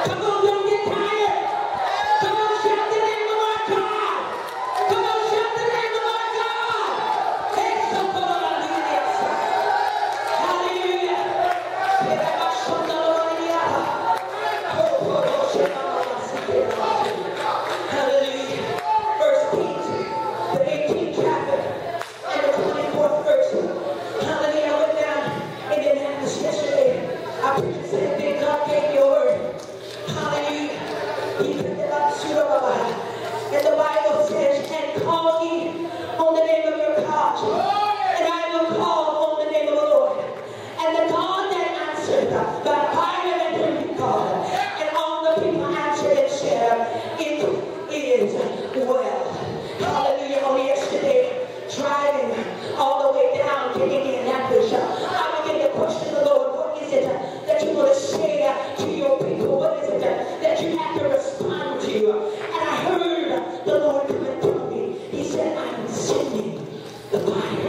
Come on, don't get tired. Come on, shout the name of our God. Come on, shout the name of our God. Hey, so come on, do this. Hallelujah. Hallelujah. First Kings, the 18th chapter, and the 24th verse. Hallelujah. I went down in Indianapolis yesterday. I preached and said, "Big God gave me a word." Hallelujah. He picked it up, and the Bible says, "And call ye on the name of your God, and I will call on the name of the Lord. And the God that answered by fire and him God." And all the people answered and said, "It is well." Hallelujah. On yesterday, driving all the way down to Indianapolis, I began to question the Lord. What is it that you want to say to your people? What is it that you have to respond to? And I heard the Lord come and tell me. He said, "I'm sending the fire."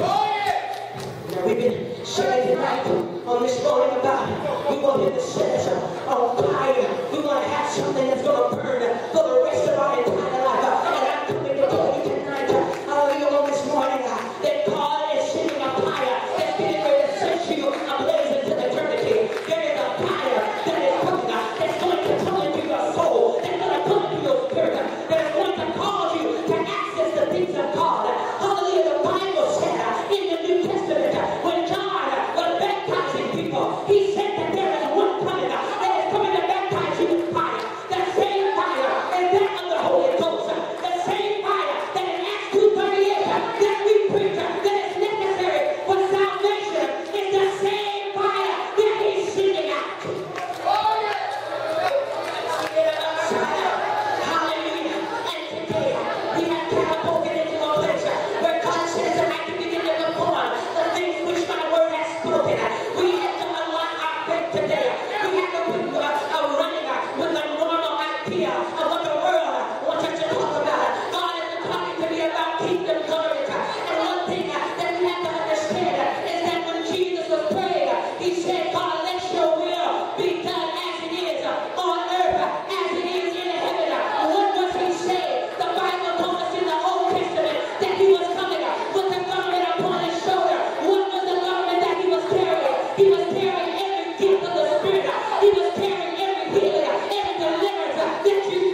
Now we've been sharing tonight on this morning about we want him to set us on fire. We want to have something that's going to burn for the rest of our entire life. And I'm coming to tell you tonight, hallelujah, on this morning, that God is sending a fire that's getting ready to set you ablaze into eternity. There is a fire that is coming that's going to come into your soul, that's going to come into your spirit, that is going to cause you to access the things of God. Hallelujah, the Bible said in the New Testament, when John was baptizing people, he said that there is one coming that is coming to baptize you with fire. That same fire is that of the Holy Ghost. The same fire that in Acts 2:38 that we preach that is necessary for salvation is the same fire that he's sending out. Hallelujah. And today we have catapulted into a place where God says that I can begin to perform the things which my word has spoken. We have to unlock our faith today. We have to put running with a normal idea of what the world wants us to talk about. God is talking to me about kingdom government. And one thing that we have to understand is that when Jesus was praying, he said, "God, let your will be done as it is on earth, as it is in heaven." What was he saying? The Bible told us in the Old Testament that he was coming with the government upon his shoulder. What was the government that he was carrying? He was carrying every gift of the Spirit. He was carrying every healing, every deliverance that you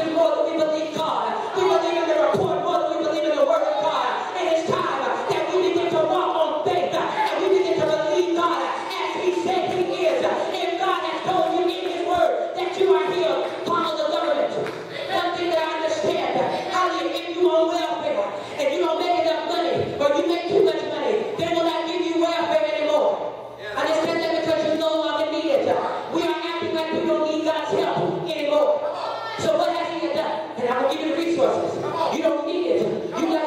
prophecy more than we believe God. We believe in the report more than we believe in the word of God. And it's time that we begin to walk on faith and we begin to believe God as he said he is. If God has told you in his word that you are healed, follow the government. One thing that I understand, if you on welfare and you don't make enough money or you make too much money, they will not give you welfare anymore. I understand that because you no longer need it. We are acting like we don't need God's help anymore. So what has he done? And I'm going to give you the resources. You don't need it. You got